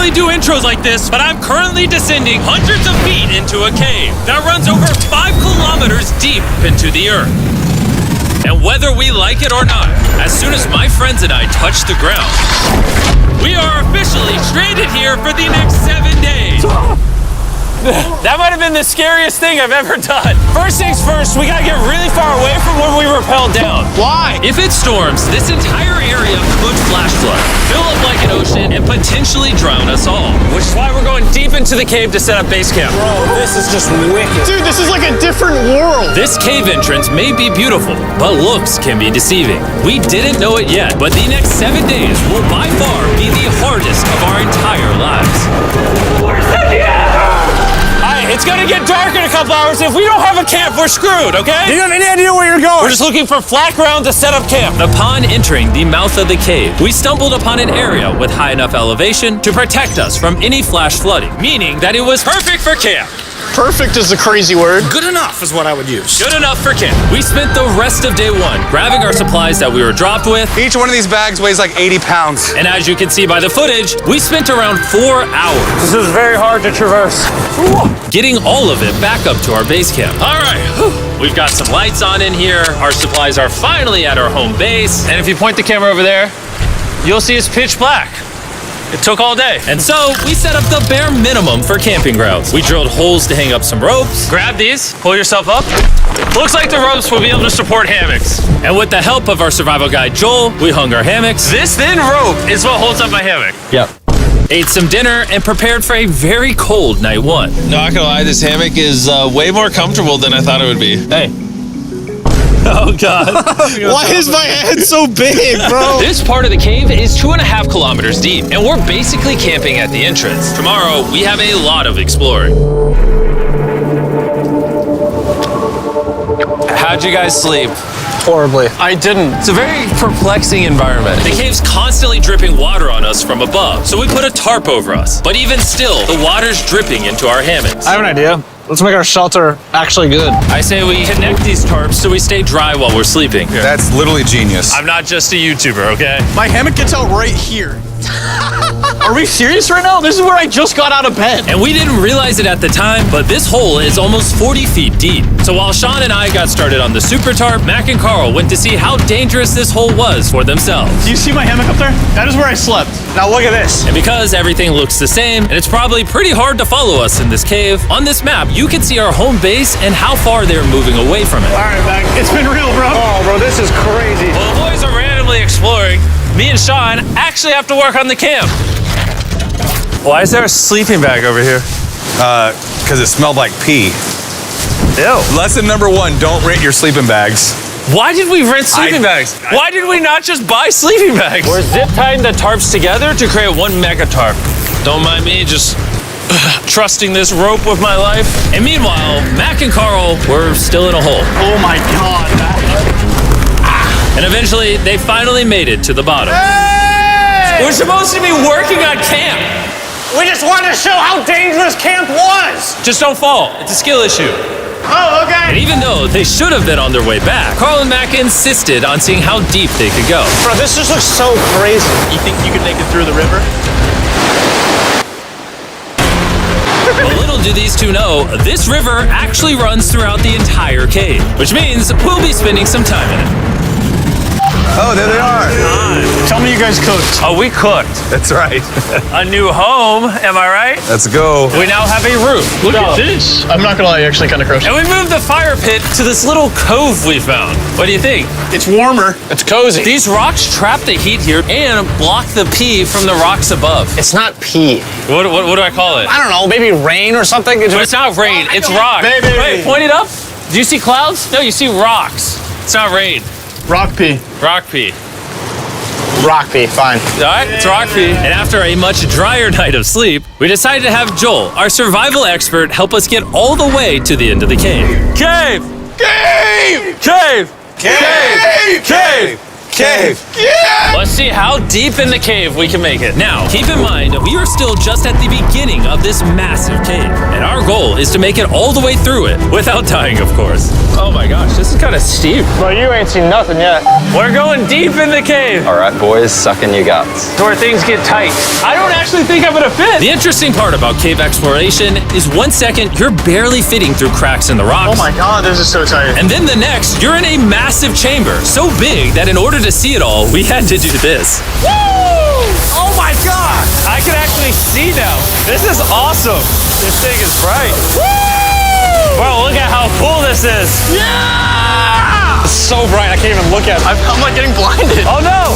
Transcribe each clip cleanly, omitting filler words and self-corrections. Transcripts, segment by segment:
normally do intros like this, but I'm currently descending hundreds of feet into a cave that runs over 5 kilometers deep into the earth. And whether we like it or not, as soon as my friends and I touch the ground, we are officially stranded here for the next 7 days. That might have been the scariest thing I've ever done. First things first, we gotta get really far away from where we rappelled down. Why? If it storms, this entire area could flash flood, fill up like an ocean, and potentially drown us all. Which is why we're going deep into the cave to set up base camp. Bro, this is just wicked. Dude, this is like a different world. This cave entrance may be beautiful, but looks can be deceiving. We didn't know it yet, but the next 7 days will by far be the hardest of our entire lives. It's gonna get dark in a couple hours. If we don't have a camp, we're screwed, okay? Do you have any idea where you're going? We're just looking for flat ground to set up camp. Upon entering the mouth of the cave, we stumbled upon an area with high enough elevation to protect us from any flash flooding, meaning that it was perfect for camp. Perfect is a crazy word. Good enough is what I would use. Good enough for camp. We spent the rest of day one grabbing our supplies that we were dropped with. Each one of these bags weighs like 80 pounds. And as you can see by the footage, we spent around 4 hours. This is very hard to traverse. Getting all of it back up to our base camp. All right, we've got some lights on in here. Our supplies are finally at our home base. And if you point the camera over there, you'll see it's pitch black. It took all day. And so we set up the bare minimum for camping grounds. We drilled holes to hang up some ropes. Grab these, pull yourself up. Looks like the ropes will be able to support hammocks. And with the help of our survival guide, Joel, we hung our hammocks. This thin rope is what holds up my hammock. Yep. Ate some dinner and prepared for a very cold night one. Not gonna lie, this hammock is way more comfortable than I thought it would be. Hey. Oh, God. Why is my head so big, bro? This part of the cave is 2.5 kilometers deep, and we're basically camping at the entrance. Tomorrow, we have a lot of exploring. How'd you guys sleep? Horribly. I didn't. It's a very perplexing environment. The cave's constantly dripping water on us from above, so we put a tarp over us. But even still, the water's dripping into our hammocks. I have an idea. Let's make our shelter actually good. I say we connect these tarps so we stay dry while we're sleeping. That's literally genius. I'm not just a YouTuber, okay? My hammock gets out right here. Are we serious right now? This is where I just got out of bed. And we didn't realize it at the time, but this hole is almost 40 feet deep. So while Sean and I got started on the super tarp, Mac and Carl went to see how dangerous this hole was for themselves. Do you see my hammock up there? That is where I slept. Now look at this. And because everything looks the same, and it's probably pretty hard to follow us in this cave, on this map, you can see our home base and how far they're moving away from it. All right, Mac. It's been real, bro. Oh, bro, this is crazy. While the boys are randomly exploring, me and Sean actually have to work on the camp. Why is there a sleeping bag over here? Because it smelled like pee. Ew. Lesson number 1, don't rent your sleeping bags. Why did we rent sleeping bags? Why did we not just buy sleeping bags? We're zip tying the tarps together to create one mega tarp. Don't mind me just trusting this rope with my life. And meanwhile, Mac and Carl were still in a hole. Oh my God, Mac. And eventually, they finally made it to the bottom. Hey! We're supposed to be working on camp. We just wanted to show how dangerous camp was. Just don't fall. It's a skill issue. Oh, okay. And even though they should have been on their way back, Carl and Mac insisted on seeing how deep they could go. Bro, this just looks so crazy. You think you could make it through the river? But little do these two know, this river actually runs throughout the entire cave, which means we'll be spending some time in it. Oh, there they are. Tell me you guys cooked. Oh, we cooked. That's right. A new home, am I right? Let's go. We now have a roof. Look at this. I'm not gonna lie, you're actually kind of gross. And we moved the fire pit to this little cove we found. What do you think? It's warmer. It's cozy. These rocks trap the heat here and block the pee from the rocks above. It's not pee. What do I call it? I don't know, maybe rain or something. But it's not rain, it's rock. Baby. Wait, point it up. Do you see clouds? No, you see rocks. It's not rain. Rock pee. Rock pee. Rock pee, fine. All right, it's rock pee. And after a much drier night of sleep, we decided to have Joel, our survival expert, help us get all the way to the end of the cave. Cave! Cave! Cave! Cave! Cave! Cave! Let's see how deep in the cave we can make it. Now, keep in mind, we are still just at the beginning of this massive cave, and our goal is to make it all the way through it, without dying, of course. Oh my gosh, this is kind of steep. Well, you ain't seen nothing yet. We're going deep in the cave. All right, boys, suck in your guts. To where things get tight. I don't actually think I'm gonna fit. The interesting part about cave exploration is 1 second, you're barely fitting through cracks in the rocks. Oh my God, this is so tight. And then the next, you're in a massive chamber, so big that in order to see it all, we had to do this. Woo! Oh my God! I can actually see now. This is awesome. This thing is bright. Woo! Bro, look at how cool this is. Yeah! It's so bright, I can't even look at it. I'm like getting blinded. Oh no!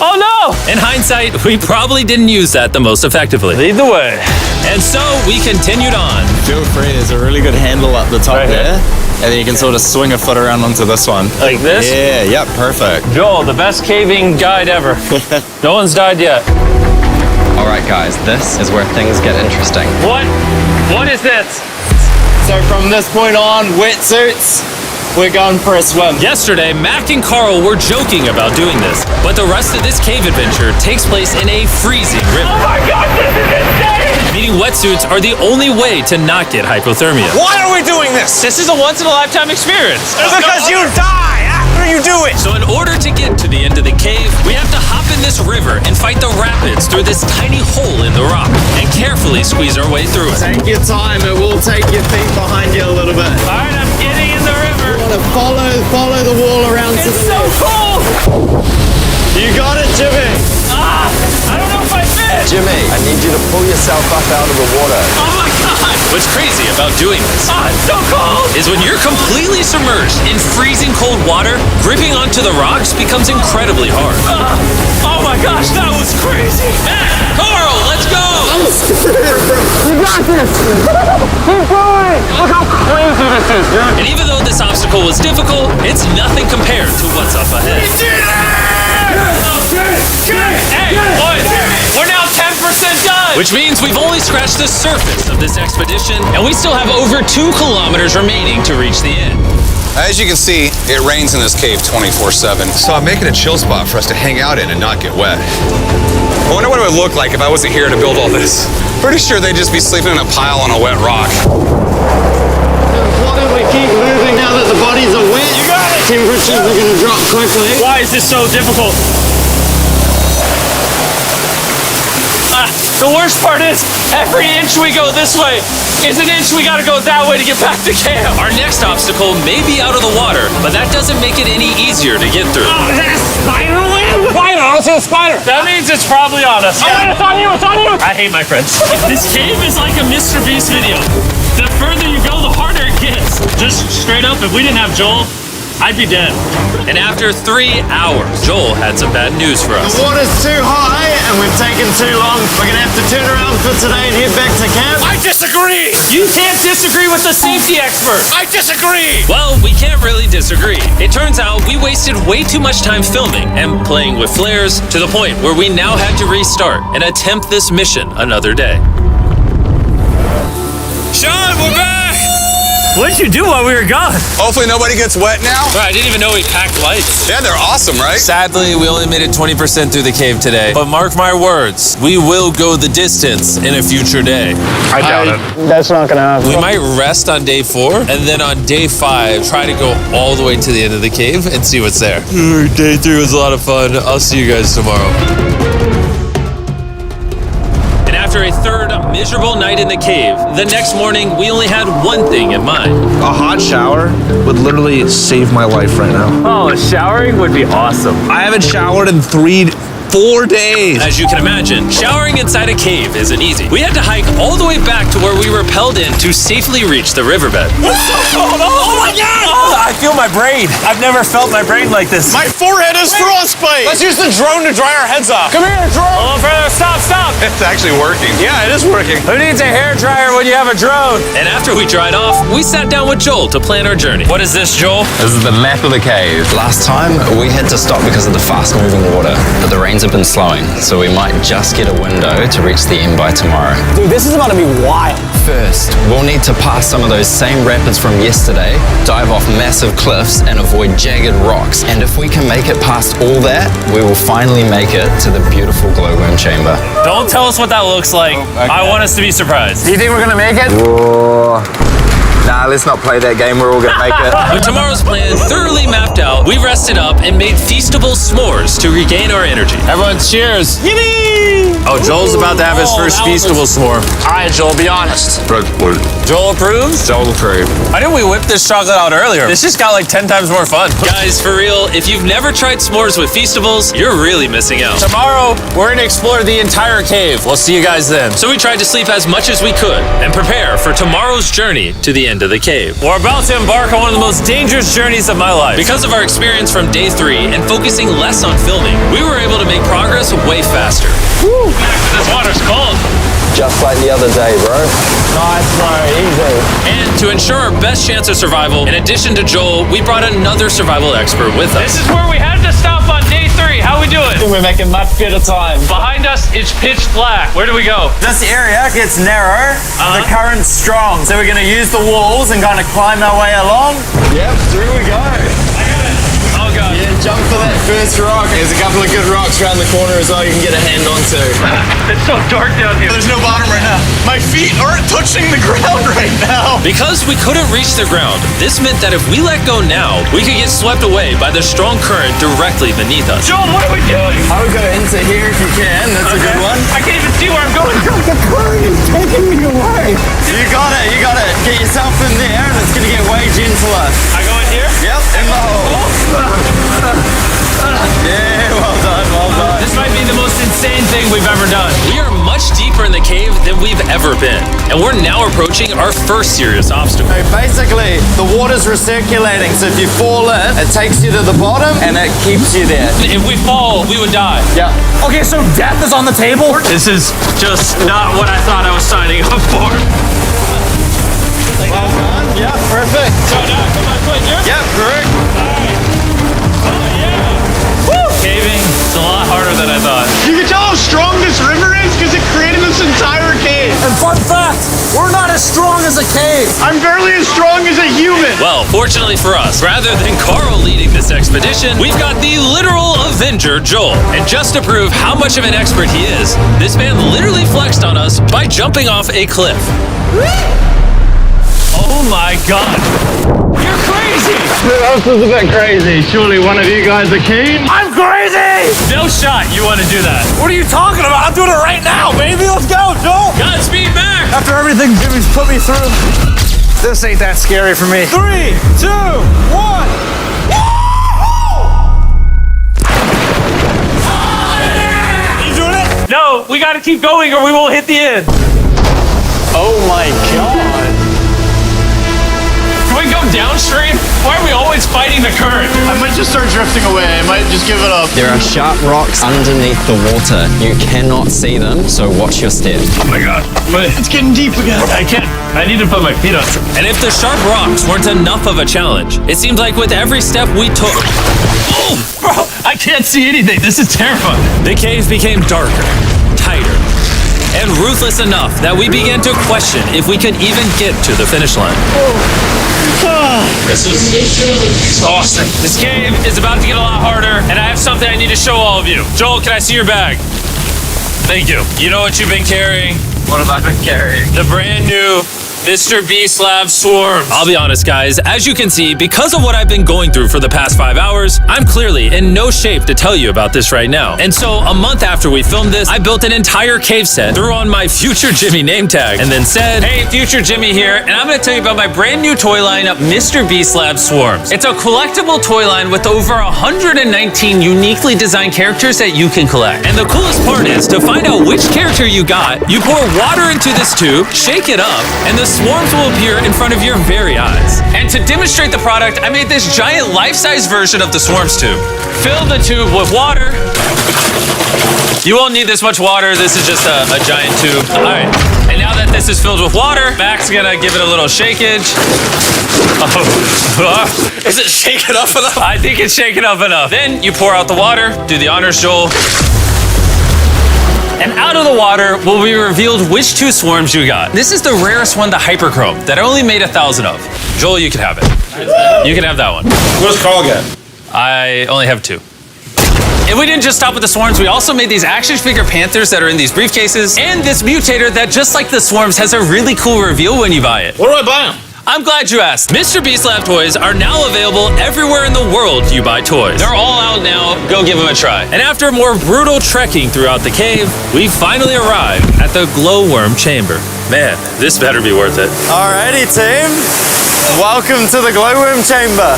Oh no! In hindsight, we probably didn't use that the most effectively. Lead the way. And so we continued on. Feel free, there's a really good handle up the top Right here? there. And then you can sort of swing a foot around onto this one. Like this? Yeah, yep, perfect. Joel, the best caving guide ever. No one's died yet. All right, guys, this is where things get interesting. What? What is this? So from this point on, wetsuits, we're going for a swim. Yesterday, Mac and Carl were joking about doing this, but the rest of this cave adventure takes place in a freezing river. Oh my God, this is insane! Needing wetsuits are the only way to not get hypothermia. Why are we doing this? This is a once-in-a-lifetime experience. Because you die after you do it. So in order to get to the end of the cave, we have to hop in this river and fight the rapids through this tiny hole in the rock and carefully squeeze our way through it. Take your time, it will take your feet behind you a little bit. All right, I'm getting in the river. Follow the wall around to It's the so left. cool. You got it, Jimmy. Ah, I don't know if I fit. Jimmy, I need you to pull yourself up out of the water. Oh my God. What's crazy about doing this It's so cold. is when you're completely submerged in freezing cold water, gripping onto the rocks becomes incredibly hard. Oh my gosh, that was crazy. Matt, Carl, let's go. You got this. Keep going. Look how crazy this is, dude. And even though this obstacle was difficult, it's nothing compared to what's up ahead. Hey, boys, we're now 10% done. Which means we've only scratched the surface of this expedition, and we still have over 2 kilometers remaining to reach the end. As you can see, it rains in this cave 24/7. So I'm making a chill spot for us to hang out in and not get wet. I wonder what it would look like if I wasn't here to build all this. Pretty sure they'd just be sleeping in a pile on a wet rock. Why don't we keep moving now that the bodies are wet? You got it. Temperatures are going to drop quickly. Why is this so difficult? The worst part is, every inch we go this way is an inch we gotta go that way to get back to camp. Our next obstacle may be out of the water, but that doesn't make it any easier to get through. Is that a spider web? Spider, I don't see a spider. That means it's probably on us. Yeah. It's on you, it's on you. I hate my friends. This cave is like a Mr. Beast video. The further you go, the harder it gets. Just straight up, if we didn't have Joel, I'd be dead. And after 3 hours, Joel had some bad news for us. The water's too high and we've taken too long. We're going to have to turn around for today and head back to camp. I disagree. You can't disagree with the safety expert. I disagree. Well, we can't really disagree. It turns out we wasted way too much time filming and playing with flares to the point where we now had to restart and attempt this mission another day. Sean, we're back! What did you do while we were gone? Hopefully nobody gets wet now. I didn't even know we packed lights. Yeah, they're awesome, right? Sadly, we only made it 20% through the cave today. But mark my words, we will go the distance in a future day. I doubt it. That's not gonna happen. We might rest on day 4, and then on day 5, try to go all the way to the end of the cave and see what's there. Day 3 was a lot of fun. I'll see you guys tomorrow. And after a third miserable night in the cave, the next morning we only had one thing in mind. A hot shower would literally save my life right now. Oh, showering would be awesome. I haven't showered in 4 days. As you can imagine, showering inside a cave isn't easy. We had to hike all the way back to where we rappelled in to safely reach the riverbed. Oh my God! I feel my brain. I've never felt my brain like this. My forehead is frostbite. Let's use the drone to dry our heads off. Come here, drone. A little further. Stop, stop. It's actually working. Yeah, it is working. Who needs a hair dryer when you have a drone? And after we dried off, we sat down with Joel to plan our journey. What is this, Joel? This is the map of the cave. Last time, we had to stop because of the fast-moving water, but the rains have been slowing, so we might just get a window to reach the end by tomorrow. Dude, this is about to be wild. First, we'll need to pass some of those same rapids from yesterday, dive off massive cliffs, and avoid jagged rocks. And if we can make it past all that, we will finally make it to the beautiful glowworm chamber. Don't tell us what that looks like. I want us to be surprised. Do you think we're gonna make it? Nah, let's not play that game. We're all gonna make it. With tomorrow's plan thoroughly mapped out, we rested up and made feastable s'mores to regain our energy. Everyone, cheers. Oh, Joel's about to have his first feastable s'more. All right, Joel, be honest. Joel approves? Joel approves. Why didn't we whip this chocolate out earlier? This just got like 10 times more fun. Guys, for real, if you've never tried s'mores with Feastables, you're really missing out. Tomorrow, we're gonna explore the entire cave. We'll see you guys then. So we tried to sleep as much as we could and prepare for tomorrow's journey to the end of the cave. We're about to embark on one of the most dangerous journeys of my life. Because of our experience from day 3 and focusing less on filming, we were able to make progress way faster. This water's cold. Just like the other day, bro. Nice, bro, easy. And to ensure our best chance of survival, in addition to Joel, we brought another survival expert with This us. is where we had to stop on day 3. How we doing? We're making much better time. Behind us, it's pitch black. Where do we go? This area gets narrow, the current's strong, so we're gonna use the walls and kind of climb our way along. Yep, through we go. Oh god. Yeah, jump for that first rock. There's a couple of good rocks around the corner as well you can get a hand onto. It's so dark down here. There's no bottom right now. My feet aren't touching the ground right now. Because we couldn't reach the ground, this meant that if we let go now, we could get swept away by the strong current directly beneath us. Joel, what are we doing? I would go into here if you can. That's a good one. I can't even see where I'm going. The current is taking me away. You got it. You got it. Get yourself in there, and it's gonna get way gentler. I go in here? Yep, in the hole. Yeah, well done, well done. This might be the most insane thing we've ever done. We are much deeper in the cave than we've ever been, and we're now approaching our first serious obstacle. So basically, the water's recirculating, so if you fall in, it takes you to the bottom, and it keeps you there. If we fall, we would die. Yeah. Okay, so death is on the table? This is just not what I thought I was signing up for. Well done. Yeah, perfect. So now I put my foot here? Yep, correct. Caving is a lot harder than I thought. You can tell how strong this river is because it created this entire cave. And fun fact, we're not as strong as a cave. I'm barely as strong as a human. Well, fortunately for us, rather than Carl leading this expedition, we've got the literal Avenger, Joel. And just to prove how much of an expert he is, this man literally flexed on us by jumping off a cliff. Oh my god. You're crazy. This is a bit crazy. Surely one of you guys are keen? I'm crazy! No shot you want to do that. What are you talking about? I'm doing it right now, baby. Let's go, Joel. Godspeed, Mac! After everything Jimmy's put me through, this ain't that scary for me. 3, 2, 1. You doing it? No, we gotta keep going or we won't hit the end. Oh my god. Can we go downstream? Why are we always fighting the current? I might just start drifting away. I might just give it up. There are sharp rocks underneath the water. You cannot see them, so watch your step. Oh my god. It's getting deep again. I can't. I need to put my feet on. And if the sharp rocks weren't enough of a challenge, it seems like with every step we took, Oh, bro, I can't see anything. This is terrifying. the cave became darker, tighter, and ruthless enough that we began to question if we could even get to the finish line. This is exhausting. This cave is about to get a lot harder, and I have something I need to show all of you. Joel, can I see your bag? Thank you. You know what you've been carrying? What have I been carrying? The brand new Mr. Beast Lab Swarms. I'll be honest, guys, as you can see, because of what I've been going through for the past 5 hours, I'm clearly in no shape to tell you about this right now. And so, a month after we filmed this, I built an entire cave set, threw on my Future Jimmy name tag, and then said, hey, Future Jimmy here, and I'm gonna tell you about my brand new toy line, Mr. Beast Lab Swarms. It's a collectible toy line with over 119 uniquely designed characters that you can collect. And the coolest part is, to find out which character you got, you pour water into this tube, shake it up, and the swarms will appear in front of your very eyes. And to demonstrate the product, I made this giant life-size version of the swarms tube. Fill the tube with water. You won't need this much water. This is just a giant tube. All right. And now that this is filled with water, Mac's gonna give it a little shakeage. Oh. Is it shaken up enough? I think it's shaken up enough. Then you pour out the water. Do the honors, Joel. And out of the water will be revealed which 2 swarms you got. This is the rarest one, the Hyperchrome, that I only made 1,000 of. Joel, you can have it. You can have that one. What's Carl get? I only have 2. And we didn't just stop with the swarms, we also made these action figure panthers that are in these briefcases, and this mutator that, just like the swarms, has a really cool reveal when you buy it. Where do I buy them? I'm glad you asked. Mr. Beast Lab toys are now available everywhere in the world you buy toys. They're all out now, go give them a try. And after more brutal trekking throughout the cave, we finally arrived at the glowworm chamber. Man, this better be worth it. Alrighty, team. Welcome to the glowworm chamber.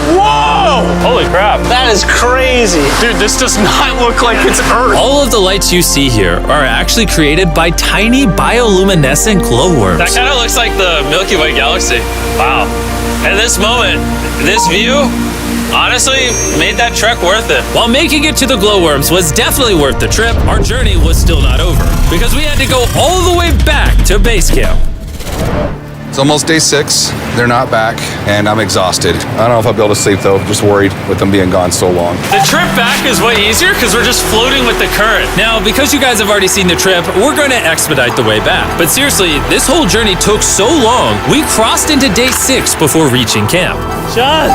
Whoa! Holy crap. That is crazy. Dude, this does not look like it's Earth. All of the lights you see here are actually created by tiny bioluminescent glowworms. That kind of looks like the Milky Way galaxy. Wow. At this moment, this view honestly made that trek worth it. While making it to the glowworms was definitely worth the trip, our journey was still not over because we had to go all the way back to base camp. It's almost day 6. They're not back, and I'm exhausted. I don't know if I'll be able to sleep though. Just worried with them being gone so long. The trip back is way easier because we're just floating with the current. Now, because you guys have already seen the trip, we're going to expedite the way back. But seriously, this whole journey took so long, we crossed into day 6 before reaching camp. John.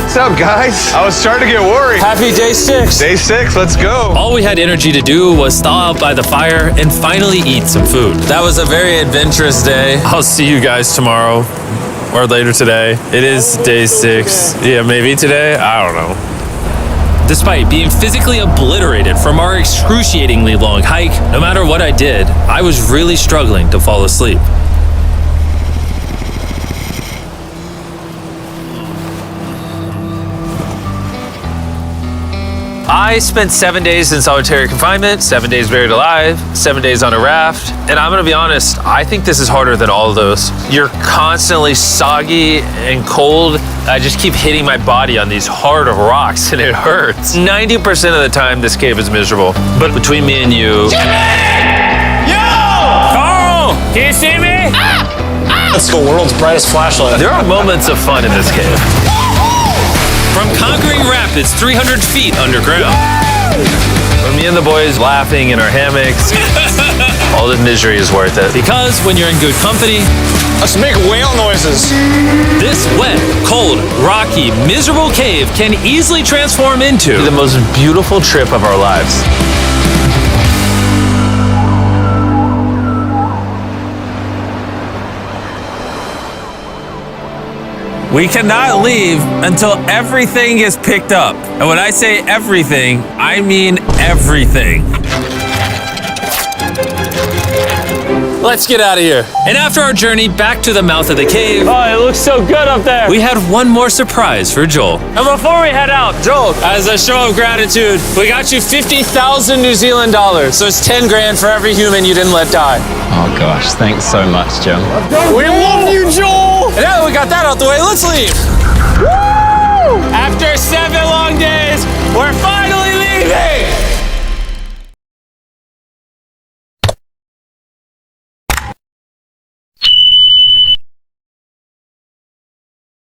What's up, guys? I was starting to get worried. Happy day 6. Day 6, let's go. All we had energy to do was thaw out by the fire and finally eat some food. That was a very adventurous day. I'll see you guys tomorrow or later today. It is day 6. Yeah, maybe today. I don't know. Despite being physically obliterated from our excruciatingly long hike, no matter what I did, I was really struggling to fall asleep. I spent 7 days in solitary confinement, 7 days buried alive, 7 days on a raft, and I'm gonna be honest, I think this is harder than all of those. You're constantly soggy and cold. I just keep hitting my body on these hard rocks and it hurts. 90% of the time, this cave is miserable. But between me and you... Jimmy! Yo! Carl! Can you see me? That's the world's brightest flashlight. There are moments of fun in this cave. From conquering rapids 300 feet underground. From me and the boys laughing in our hammocks. All the misery is worth it. Because when you're in good company, Let's make whale noises. this wet, cold, rocky, miserable cave can easily transform into the most beautiful trip of our lives. We cannot leave until everything is picked up. And when I say everything, I mean everything. Let's get out of here. And after our journey back to the mouth of the cave, Oh, it looks so good up there. we had one more surprise for Joel. And before we head out, Joel, as a show of gratitude, we got you 50,000 New Zealand dollars. So it's 10 grand for every human you didn't let die. Oh gosh, thanks so much, Jim. We love you, Joel. And now that we got that out the way, let's leave. Woo! After 7 long days, we're finally leaving.